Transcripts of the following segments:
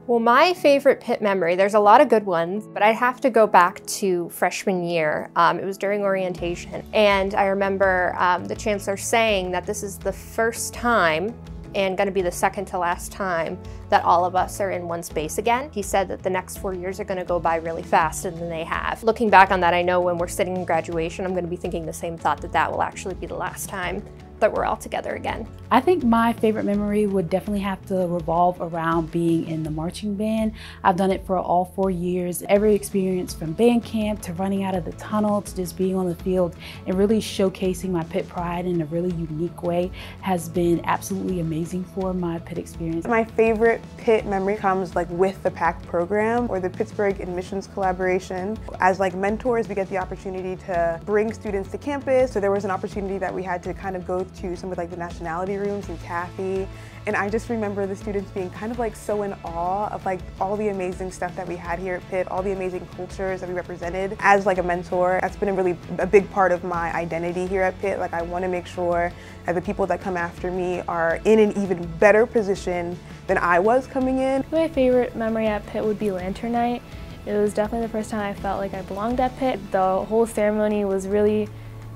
Well, my favorite Pitt memory, there's a lot of good ones, but I have to go back to freshman year. It was during orientation, and I remember the chancellor saying that this is the first time and going to be the second to last time that all of us are in one space again. He said that the next 4 years are going to go by really fast, and then they have. Looking back on that, I know when we're sitting in graduation, I'm going to be thinking the same thought, that that will actually be the last time that we're all together again. I think my favorite memory would definitely have to revolve around being in the marching band. I've done it for all 4 years. Every experience from band camp to running out of the tunnel to just being on the field and really showcasing my Pitt pride in a really unique way has been absolutely amazing for my Pitt experience. My favorite Pitt memory comes with the PAC program or the Pittsburgh Admissions Collaboration. As mentors, we get the opportunity to bring students to campus. So there was an opportunity that we had to kind of go to some of the nationality rooms and Kathy, and I just remember the students being kind of so in awe of all the amazing stuff that we had here at Pitt, all the amazing cultures that we represented. As a mentor, that's been a big part of my identity here at Pitt. I want to make sure that the people that come after me are in an even better position than I was coming in. My favorite memory at Pitt would be Lantern Night. It was definitely the first time I felt like I belonged at Pitt. The whole ceremony was really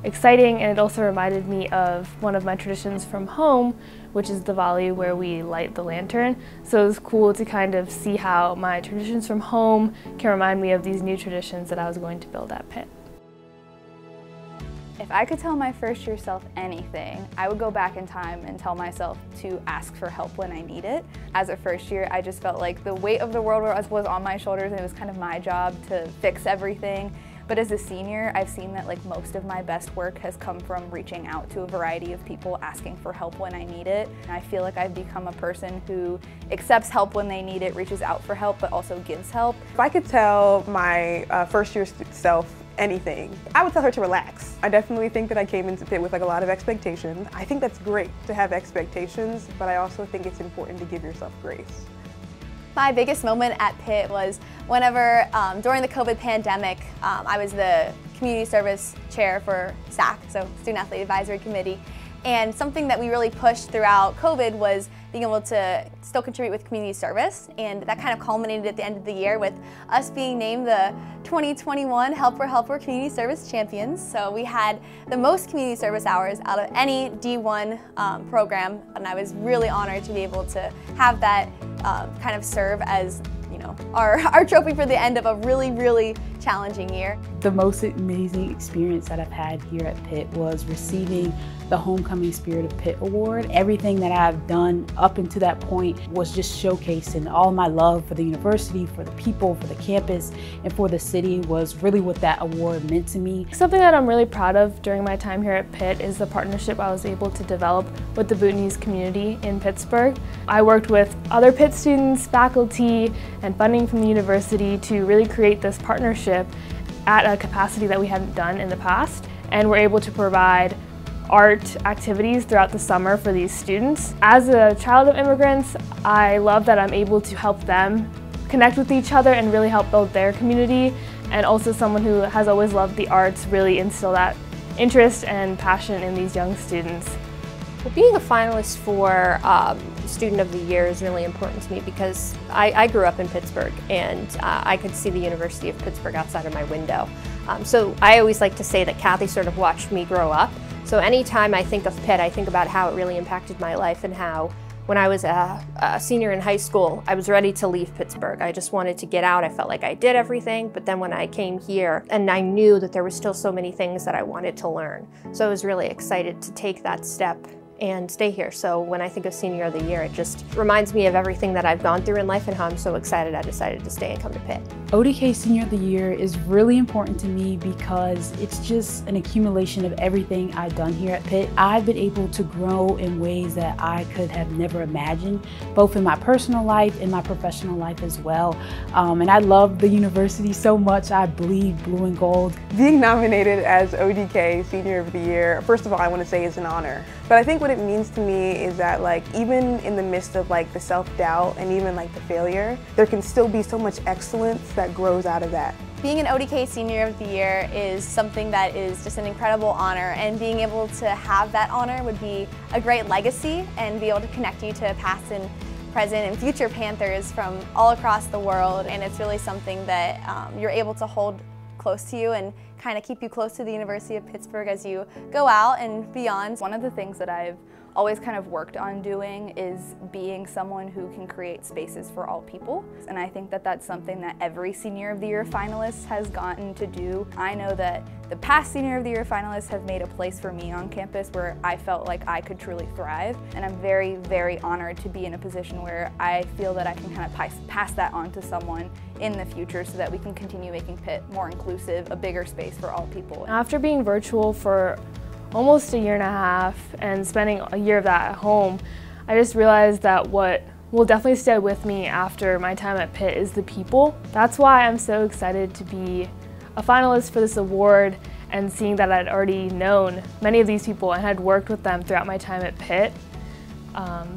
exciting, and it also reminded me of one of my traditions from home, which is the volley where we light the lantern. So it was cool to kind of see how my traditions from home can remind me of these new traditions that I was going to build at Pitt. If I could tell my first year self anything, I would go back in time and tell myself to ask for help when I need it. As a first year, I just felt like the weight of the world was on my shoulders, and it was kind of my job to fix everything. But as a senior, I've seen that most of my best work has come from reaching out to a variety of people, asking for help when I need it. And I feel like I've become a person who accepts help when they need it, reaches out for help, but also gives help. If I could tell my first year self anything, I would tell her to relax. I definitely think that I came into Pitt with a lot of expectations. I think that's great to have expectations, but I also think it's important to give yourself grace. My biggest moment at Pitt was whenever, during the COVID pandemic, I was the community service chair for SAC, so Student Athlete Advisory Committee, and something that we really pushed throughout COVID was being able to still contribute with community service, and that kind of culminated at the end of the year with us being named the 2021 Helper Community Service Champions. So we had the most community service hours out of any D1 program, and I was really honored to be able to have that kind of serve as our trophy for the end of a really challenging year. The most amazing experience that I've had here at Pitt was receiving the Homecoming Spirit of Pitt Award. Everything that I've done up until that point was just showcasing all my love for the university, for the people, for the campus, and for the city was really what that award meant to me. Something that I'm really proud of during my time here at Pitt is the partnership I was able to develop with the Bhutanese community in Pittsburgh. I worked with other Pitt students, faculty, and funding from the university to really create this partnership at a capacity that we hadn't done in the past, and we're able to provide art activities throughout the summer for these students. As a child of immigrants, I love that I'm able to help them connect with each other and really help build their community, and also someone who has always loved the arts really instill that interest and passion in these young students. Well, being a finalist for Student of the Year is really important to me because I grew up in Pittsburgh, and I could see the University of Pittsburgh outside of my window. So I always like to say that Kathy sort of watched me grow up. So anytime I think of Pitt, I think about how it really impacted my life, and how when I was a senior in high school, I was ready to leave Pittsburgh. I just wanted to get out. I felt like I did everything, but then when I came here, and I knew that there were still so many things that I wanted to learn. So I was really excited to take that step and stay here. So when I think of Senior of the Year, it just reminds me of everything that I've gone through in life and how I'm so excited I decided to stay and come to Pitt. ODK Senior of the Year is really important to me because it's just an accumulation of everything I've done here at Pitt. I've been able to grow in ways that I could have never imagined, both in my personal life and my professional life as well. And I love the university so much. I bleed blue and gold. Being nominated as ODK Senior of the Year, first of all, I want to say is an honor. But I think what it means to me is that even in the midst of the self-doubt and even the failure, there can still be so much excellence that grows out of that. Being an ODK Senior of the Year is something that is just an incredible honor, and being able to have that honor would be a great legacy and be able to connect you to past and present, and future Panthers from all across the world, and it's really something that you're able to hold close to you and kind of keep you close to the University of Pittsburgh as you go out and beyond. One of the things that I've always kind of worked on doing is being someone who can create spaces for all people. And I think that that's something that every Senior of the Year finalist has gotten to do. I know that the past Senior of the Year finalists have made a place for me on campus where I felt like I could truly thrive. And I'm very, very honored to be in a position where I feel that I can kind of pass that on to someone in the future so that we can continue making Pitt more inclusive, a bigger space for all people. After being virtual for almost a year and a half and spending a year of that at home, I just realized that what will definitely stay with me after my time at Pitt is the people. That's why I'm so excited to be a finalist for this award, and seeing that I'd already known many of these people and had worked with them throughout my time at Pitt.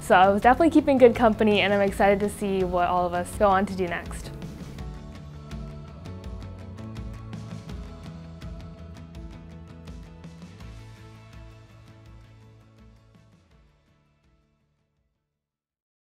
So I was definitely keeping good company, and I'm excited to see what all of us go on to do next.